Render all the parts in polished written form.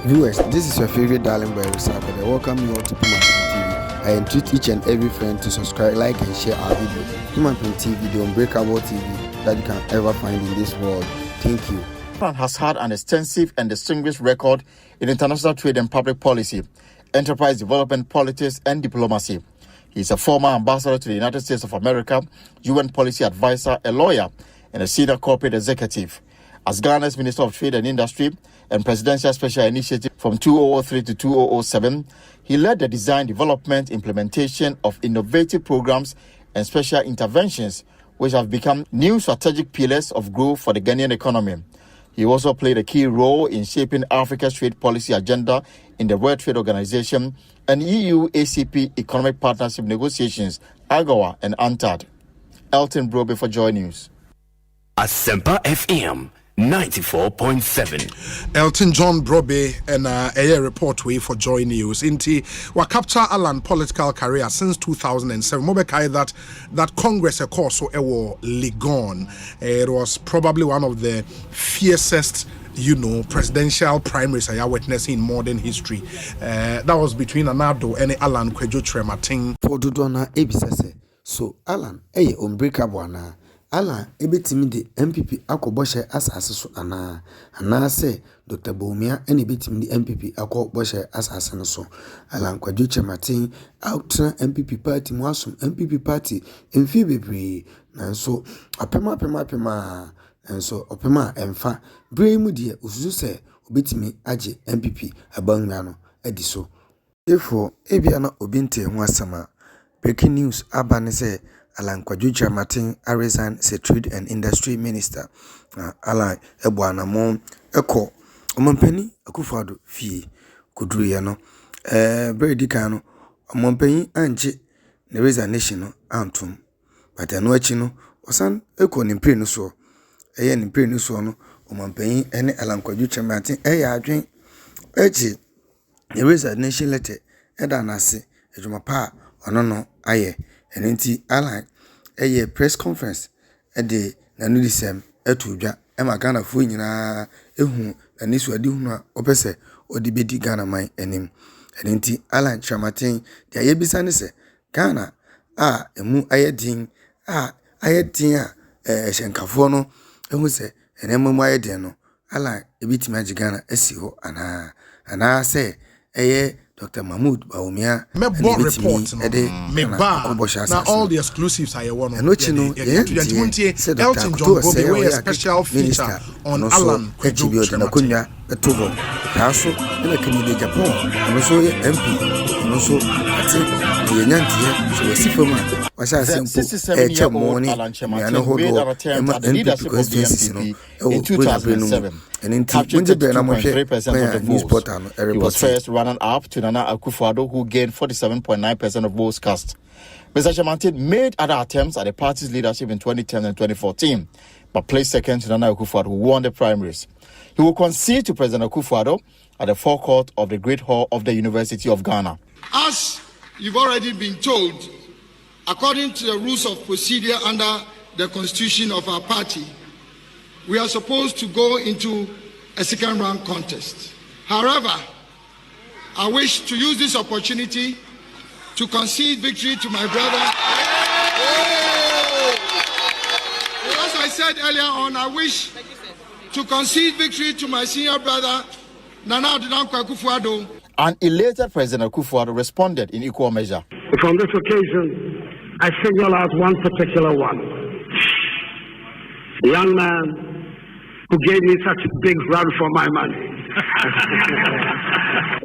Viewers, this is your favorite darling boy, Resigns. I welcome you all to Kyerematen TV. I entreat each and every friend to subscribe, like, and share our video. Kyerematen TV, the unbreakable TV that you can ever find in this world. Thank you. Ireland has had an extensive and distinguished record in international trade and public policy, enterprise development, politics, and diplomacy. He is a former ambassador to the United States of America, UN policy advisor, a lawyer, and a senior corporate executive. As Ghana's Minister of Trade and Industry and Presidential Special Initiative from 2003 to 2007, he led the design, development, implementation of innovative programs and special interventions, which have become new strategic pillars of growth for the Ghanaian economy. He also played a key role in shaping Africa's trade policy agenda in the World Trade Organization and EU-ACP economic partnership negotiations, AGOA and UNCTAD. Elton Brobe for Joy News. Asempa FM 94.7. Elton John Brobe and a report way for Joy News. Inti wa capture Alan political career since 2007. Mobekai that Congress of course so ewo Legon. It was probably one of the fiercest presidential primaries I witnessed in modern history. That was between Anado and Alan Kwadwo Kyerematen. For Dodona Ebisese. So Alan unbreakable na. Alan ebetimi de NPP akoboshe asase so ana say Dr. Bawumia ene ebetimi de NPP akoboshe asase no so. Alan Kwadwo Kyerematen outra NPP party mu asum NPP party emfi bebre nanso apema nanso opema emfa bre mu de osusu se obetimi age NPP Bawumia no edi so. Therefore ebia na obinte ho asama. Breaking news abane say Alan Kwadwo Kyerematen Resign as Trade and Industry Minister. Alan Ebwana Mon Eko Omompani Akufo-Addo fie kudruye no. Very dikano Omompani anje ne resignation no antum. But eno achi no osan eko nimpre no so. Eye nimpre no so no Omompani ene Alan Kwadwo Kyerematen adwen echi ne resignation letter eda nase ejuma pa ono no aye. And inti Alan a press conference at the Nanudisem etudja Emma Ghana fu nyina ehu anisu adi hu opese odibedi Ghana man enim. And inti Alan Kyerematen dia yebisa ne se Ghana emu ayedin ayedin hyenkafo no ehu se enemu ayedin no Alan ebitimi agi Ghana esi ho ana se Dr. Mahmoud Bawumia report now all the exclusives are one of Elton John Brobe way a special feature on Alan Kwadwo Kyerematen. Kaso ina kini Japan also MP also ati yenyantie so wasifoma wasa simple money Alan Kyerematen made an attempt at the leadership of the NPP in 2007. Captured 2.3% of the votes. He was first running up to Nana Akufo-Addo, who gained 47.9% of votes cast. Mr. Kyerematen made other attempts at the party's leadership in 2010 and 2014, but placed second to Nana Akufo-Addo, who won the primaries. He will concede to President Akufo-Addo at the forecourt of the Great Hall of the University of Ghana. As you've already been told, according to the rules of procedure under the constitution of our party, we are supposed to go into a second round contest. However, I wish to use this opportunity to concede victory to my brother. As I said earlier on, I wish to concede victory to my senior brother, Nana Akufo-Addo. An elated President Akufo-Addo responded in equal measure. On this occasion, I single out one particular one. A young man who gave me such a big run for my money.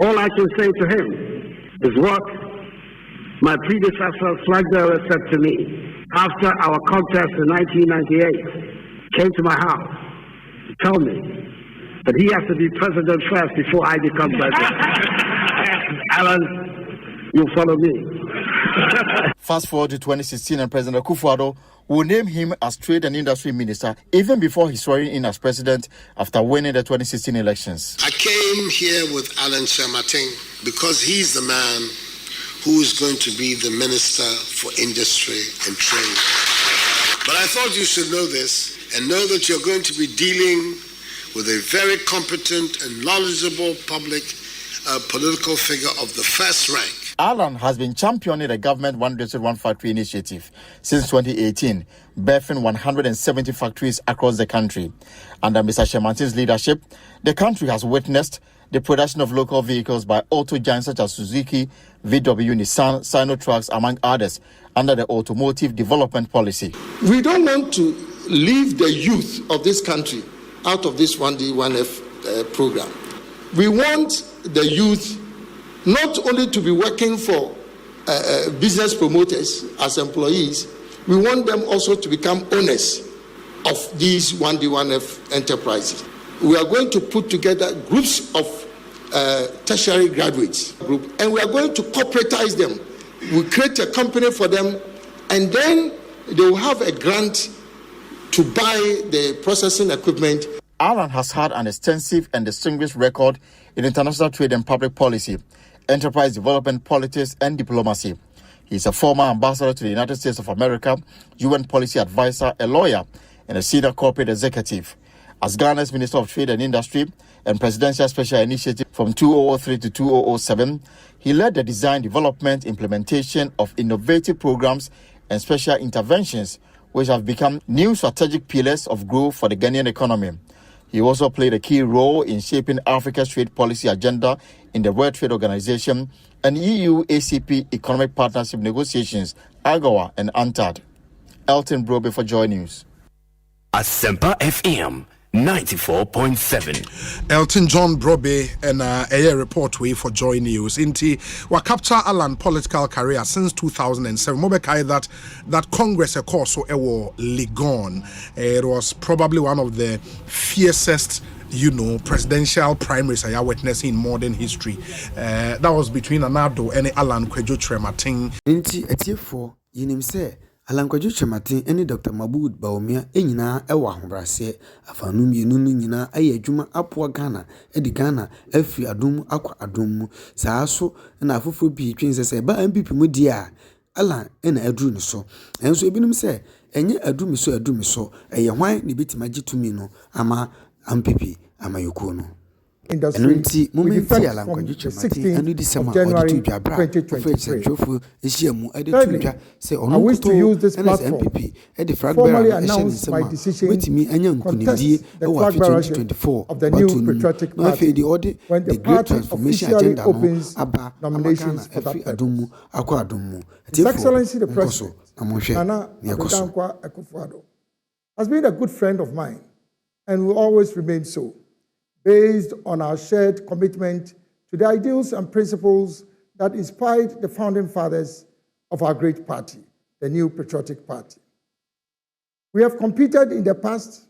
All I can say to him is what my predecessor, Flagbearer, said to me after our contest in 1998. Came to my house to tell me that he has to be president first before I become president. Alan, you follow me. Fast forward to 2016 and President Akufo-Addo will name him as Trade and Industry Minister even before he's swearing in as president after winning the 2016 elections. I came here with Alan Kyerematen because he's the man who is going to be the Minister for Industry and Trade. But I thought you should know this and know that you're going to be dealing with a very competent and knowledgeable political figure of the first rank. Alan has been championing the government One District, One Factory initiative since 2018, birthing 170 factories across the country. Under Mr. Kyerematen's leadership, the country has witnessed the production of local vehicles by auto giants such as Suzuki, VW, Nissan, Sino Trucks, among others, under the automotive development policy. We don't want to leave the youth of this country out of this 1D, 1F program. We want the youth not only to be working for business promoters as employees, we want them also to become owners of these 1D, 1F enterprises. We are going to put together groups of tertiary graduates group, and we are going to corporatize them. We create a company for them, and then they will have a grant to buy the processing equipment. Alan has had an extensive and distinguished record in international trade and public policy, enterprise development, politics, and diplomacy. He is a former ambassador to the United States of America, UN policy advisor, a lawyer, and a senior corporate executive. As Ghana's Minister of Trade and Industry and Presidential Special Initiative from 2003 to 2007, he led the design, development, implementation of innovative programs and special interventions, which have become new strategic pillars of growth for the Ghanaian economy. He also played a key role in shaping Africa's trade policy agenda in the World Trade Organization and EU-ACP economic partnership negotiations, AGOA and UNCTAD. Elton Brobe for Joy News. Asempa FM 94.7. Elton John Brobe and a report way for Joy News. Inti wa capture Alan political career since 2007. Mobekai that Congress of course so ewo Legon. It was probably one of the fiercest presidential primaries I witnessed in modern history. That was between Anado and Alan Kwadwo Kyerematen. Inti etiefo yinim se Alan Kwadwo Kyerematen ene Dr. Bawumia enyina ewa ahobrase afanu mienu nu nyina aye adwuma apoa Ghana edi Ghana afi adom akwa adom saa so na afoforo bi twense se ba NPP mu dia Alan ena aduru ne so enso ebinim se enye adumi so eye hwan ne betima gitumi no ama NPP ama yokuno industry with effect from the 16th of January 2023. I wish to use this platform to formally announce my decision to contest the Flagbearership of the new patriotic party when the party officially opens nominations for that purpose. His Excellency the President, Nana Adodankwa Akufo-Addo, has been a good friend of mine and will always remain so, based on our shared commitment to the ideals and principles that inspired the founding fathers of our great party, the New Patriotic Party. We have competed in the past,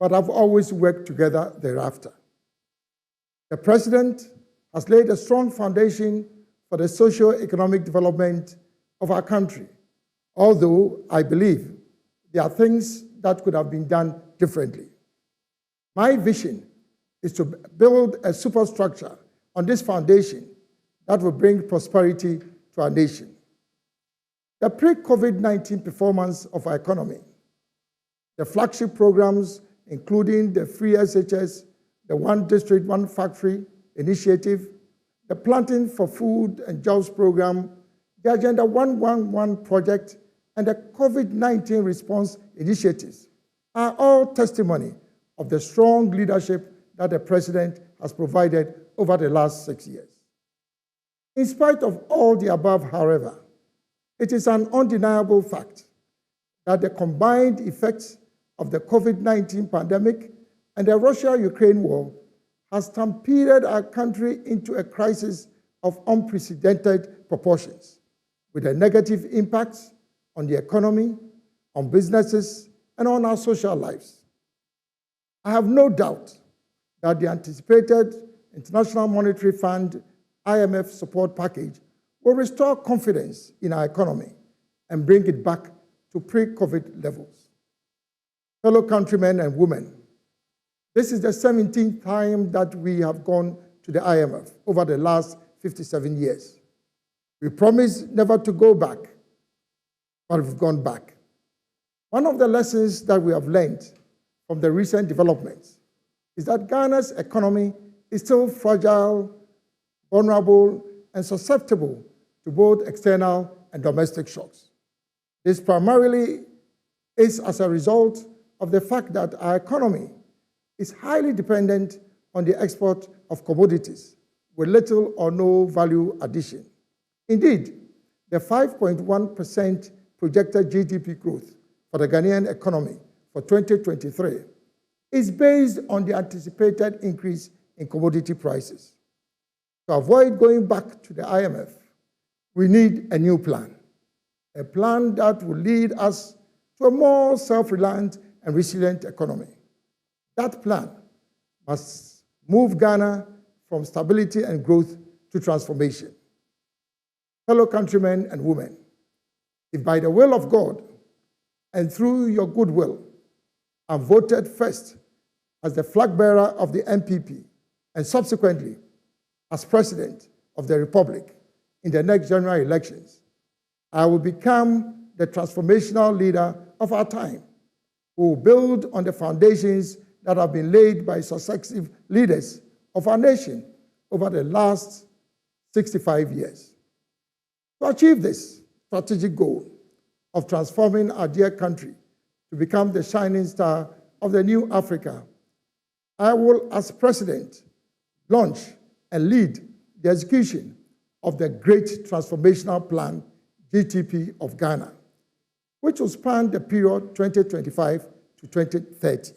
but have always worked together thereafter. The President has laid a strong foundation for the socio-economic development of our country, although I believe there are things that could have been done differently. My vision is to build a superstructure on this foundation that will bring prosperity to our nation. The pre-COVID-19 performance of our economy, the flagship programs, including the free SHS, the One District, One Factory initiative, the Planting for Food and Jobs program, the Agenda 111 project, and the COVID-19 response initiatives are all testimony of the strong leadership that the President has provided over the last 6 years. In spite of all the above, however, it is an undeniable fact that the combined effects of the COVID-19 pandemic and the Russia-Ukraine war has stampeded our country into a crisis of unprecedented proportions, with a negative impacts on the economy, on businesses, and on our social lives. I have no doubt that the anticipated International Monetary Fund IMF support package will restore confidence in our economy and bring it back to pre-COVID levels. Fellow countrymen and women, this is the 17th time that we have gone to the IMF over the last 57 years. We promised never to go back, but we've gone back. One of the lessons that we have learned from the recent developments is that Ghana's economy is still fragile, vulnerable, and susceptible to both external and domestic shocks. This primarily is as a result of the fact that our economy is highly dependent on the export of commodities with little or no value addition. Indeed, the 5.1% projected GDP growth for the Ghanaian economy for 2023 is based on the anticipated increase in commodity prices. To avoid going back to the IMF, we need a new plan, a plan that will lead us to a more self-reliant and resilient economy. That plan must move Ghana from stability and growth to transformation. Fellow countrymen and women, if by the will of God and through your goodwill, I'm voted first as the flag bearer of the NPP and subsequently as President of the Republic in the next general elections, I will become the transformational leader of our time, who will build on the foundations that have been laid by successive leaders of our nation over the last 65 years. To achieve this strategic goal of transforming our dear country to become the shining star of the new Africa, I will, as President, launch and lead the execution of the Great Transformational Plan, GTP of Ghana, which will span the period 2025 to 2030.